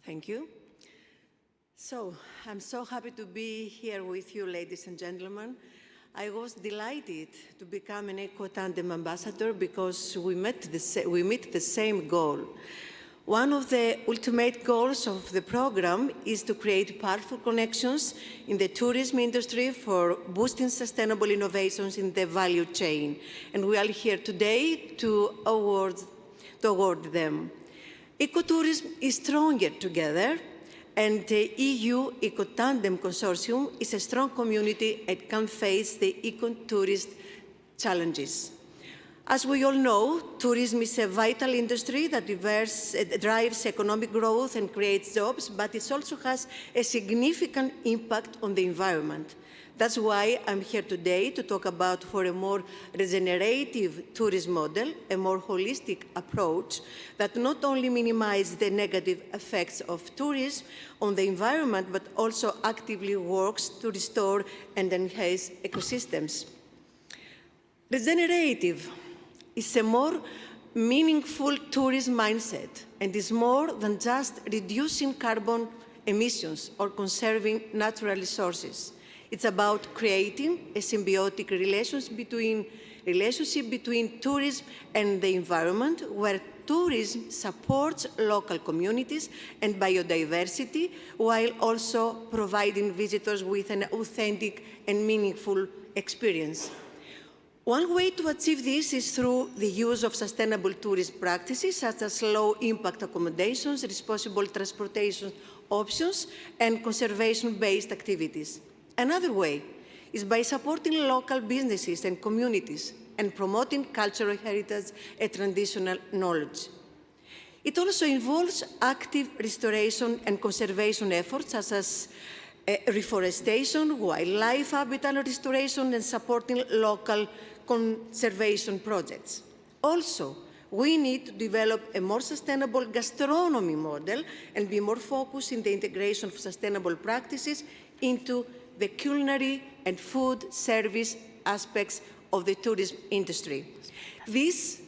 Thank you. So, I'm so happy to be here with you, ladies and gentlemen. I was delighted to become an Ecotandem ambassador because we meet the same goal. One of the ultimate goals of the program is to create powerful connections in the tourism industry for boosting sustainable innovations in the value chain. And we are here today to award them. Ecotourism is stronger together, and the EU Ecotandem Consortium is a strong community and can face the ecotourist challenges. As we all know, tourism is a vital industry that drives economic growth and creates jobs, but it also has a significant impact on the environment. That's why I'm here today to talk about for a more regenerative tourism model, a more holistic approach that not only minimizes the negative effects of tourism on the environment, but also actively works to restore and enhance ecosystems. Regenerative is a more meaningful tourism mindset and is more than just reducing carbon emissions or conserving natural resources. It's about creating a symbiotic relationship between tourism and the environment, where tourism supports local communities and biodiversity, while also providing visitors with an authentic and meaningful experience. One way to achieve this is through the use of sustainable tourism practices, such as low-impact accommodations, responsible transportation options, and conservation-based activities. Another way is by supporting local businesses and communities and promoting cultural heritage and traditional knowledge. It also involves active restoration and conservation efforts, such as reforestation, wildlife habitat restoration, and supporting local conservation projects. Also, we need to develop a more sustainable gastronomy model and be more focused in the integration of sustainable practices into the culinary and food service aspects of the tourism industry. This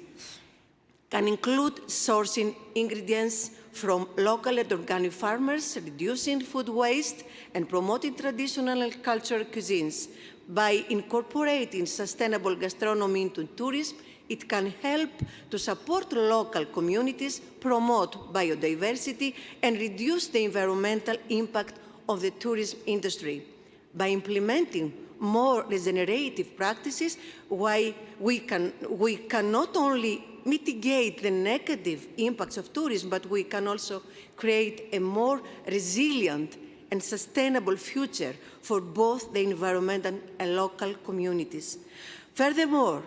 can include sourcing ingredients from local and organic farmers, reducing food waste, and promoting traditional and cultural cuisines. By incorporating sustainable gastronomy into tourism, it can help to support local communities, promote biodiversity, and reduce the environmental impact of the tourism industry. By implementing more regenerative practices, we can not only mitigate the negative impacts of tourism, but we can also create a more resilient and sustainable future for both the environment and local communities. Furthermore,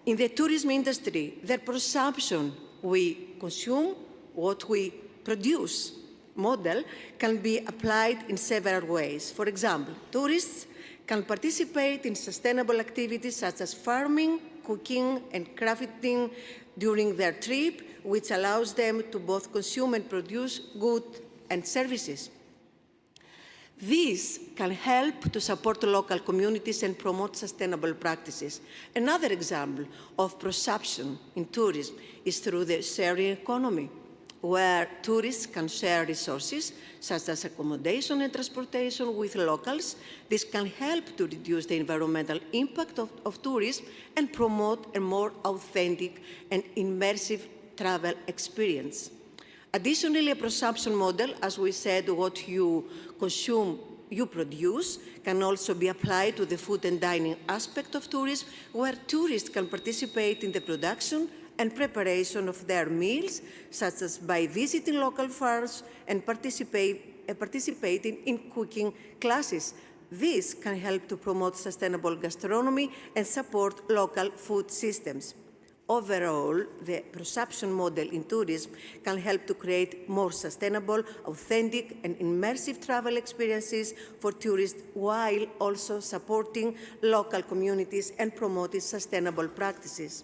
in the tourism industry, the perception we consume, what we produce, model can be applied in several ways. For example, tourists can participate in sustainable activities such as farming, cooking, and crafting during their trip, which allows them to both consume and produce goods and services. This can help to support local communities and promote sustainable practices. Another example of perception in tourism is through the sharing economy, where tourists can share resources such as accommodation and transportation with locals. This can help to reduce the environmental impact of tourism and promote a more authentic and immersive travel experience. Additionally, a perception model, as we said, what you consume, you produce, can also be applied to the food and dining aspect of tourism, where tourists can participate in the production and preparation of their meals, such as by visiting local farms and participating in cooking classes. This can help to promote sustainable gastronomy and support local food systems. Overall, the perception model in tourism can help to create more sustainable, authentic, and immersive travel experiences for tourists, while also supporting local communities and promoting sustainable practices.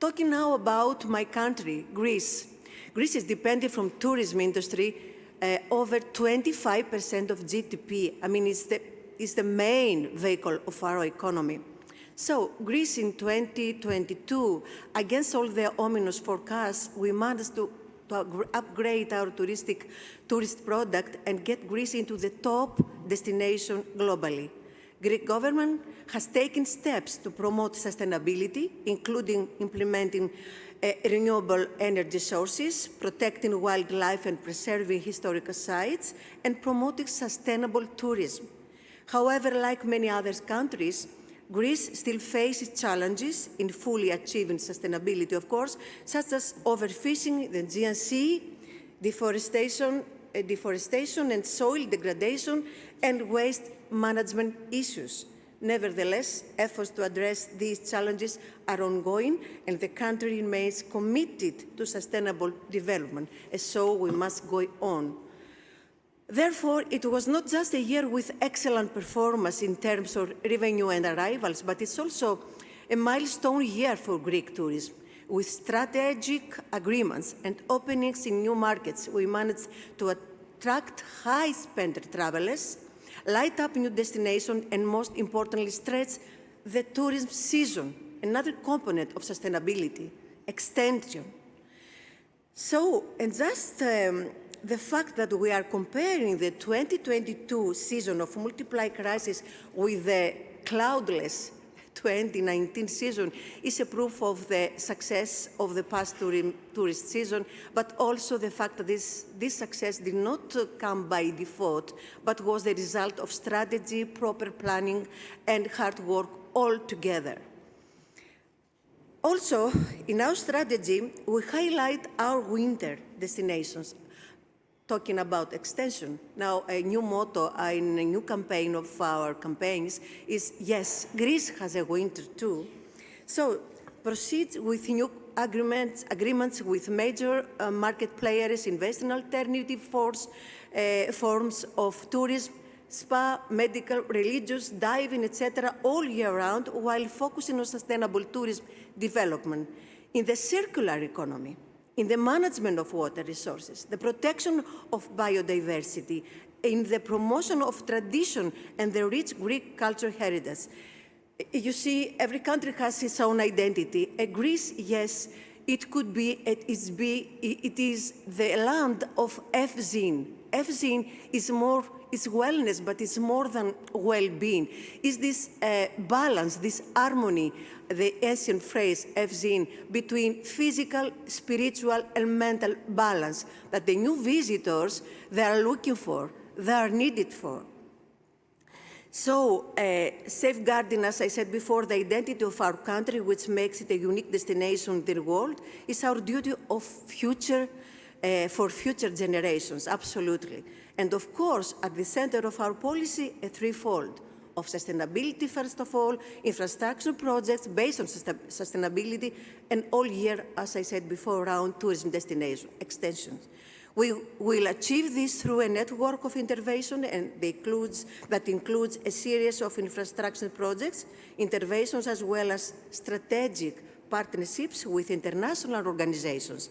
Talking now about my country, Greece. Greece is dependent from tourism industry over 25% of GDP. I mean, it's the main vehicle of our economy. So Greece in 2022, against all the ominous forecasts, we managed to upgrade our tourist product and get Greece into the top destination globally. Greek government has taken steps to promote sustainability, including implementing renewable energy sources, protecting wildlife and preserving historical sites, and promoting sustainable tourism. However, like many other countries, Greece still faces challenges in fully achieving sustainability, of course, such as overfishing the Aegean Sea, deforestation and soil degradation, and waste management issues. Nevertheless, efforts to address these challenges are ongoing, and the country remains committed to sustainable development, and so we must go on. Therefore, it was not just a year with excellent performance in terms of revenue and arrivals, but it's also a milestone year for Greek tourism. With strategic agreements and openings in new markets, we managed to attract high-spender travelers, light up new destinations, and most importantly, stretch the tourism season, another component of sustainability, extension. So, and just the fact that we are comparing the 2022 season of multiply crisis with the cloudless 2019 season is a proof of the success of the past tourist season, but also the fact that this success did not come by default, but was the result of strategy, proper planning, and hard work all together. Also, in our strategy, we highlight our winter destinations, talking about extension. Now, a new motto in a new campaign of our campaigns is, yes, Greece has a winter too. So, proceed with new agreements with major market players, invest in alternative forms of tourism, spa, medical, religious, diving, etc., all year round, while focusing on sustainable tourism development. In the circular economy, in the management of water resources, the protection of biodiversity, in the promotion of tradition and the rich Greek cultural heritage. You see, every country has its own identity. Greece, yes, it could be, it is the land of F-zine. F-zine is more, it's wellness, but it's more than well-being. It's this balance, this harmony, the ancient phrase, F-zine, between physical, spiritual, and mental balance that the new visitors, they are looking for, they are needed for. So, safeguarding, as I said before, the identity of our country, which makes it a unique destination in the world, is our duty of for future generations, absolutely. And of course, at the center of our policy, a threefold: of sustainability, first of all, infrastructure projects based on sustainability, and all year, as I said before, around tourism destination extensions. We will achieve this through a network of intervention and that includes a series of infrastructure projects, interventions, as well as strategic partnerships with international organizations.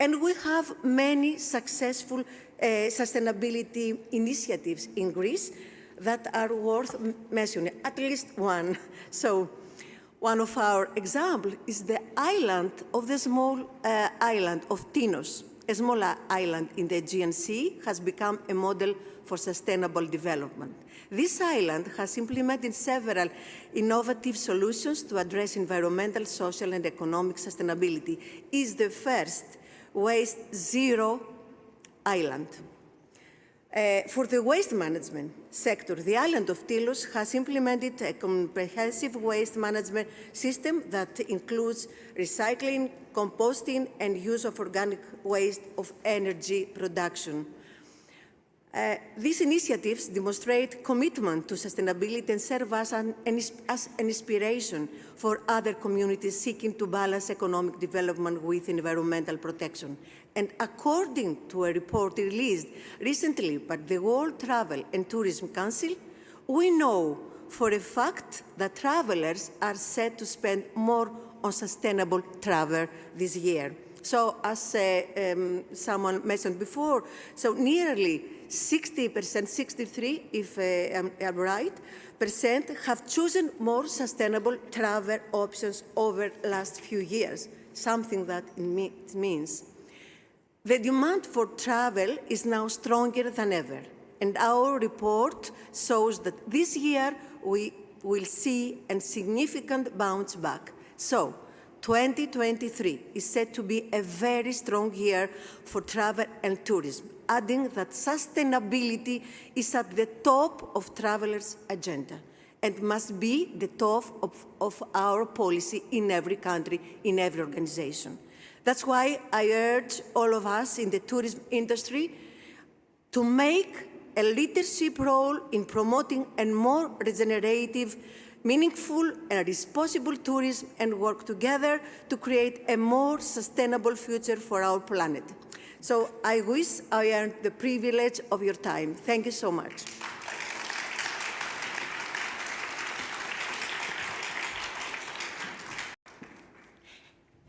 And we have many successful sustainability initiatives in Greece that are worth mentioning, at least one. So one of our examples is the island of the small island of Tinos. A small island in the Aegean Sea has become a model for sustainable development. This island has implemented several innovative solutions to address environmental, social, and economic sustainability. It is the first waste zero island. For the waste management sector, the island of Tinos has implemented a comprehensive waste management system that includes recycling, composting, and use of organic waste of energy production. These initiatives demonstrate commitment to sustainability and serve as an inspiration for other communities seeking to balance economic development with environmental protection. And according to a report released recently by the World Travel and Tourism Council, we know for a fact that travelers are set to spend more on sustainable travel this year. So as someone mentioned before, so nearly 60%, 63 if I'm right, percent have chosen more sustainable travel options over the last few years, something that it means. The demand for travel is now stronger than ever, and our report shows that this year we will see a significant bounce back. So, 2023 is set to be a very strong year for travel and tourism, adding that sustainability is at the top of travelers' agenda and must be the top of our policy in every country, in every organization. That's why I urge all of us in the tourism industry to make a leadership role in promoting a more regenerative, meaningful and responsible tourism and work together to create a more sustainable future for our planet. So I wish I earned the privilege of your time. Thank you so much.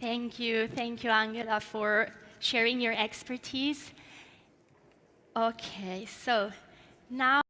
Thank you, Angela, for sharing your expertise. Okay, so now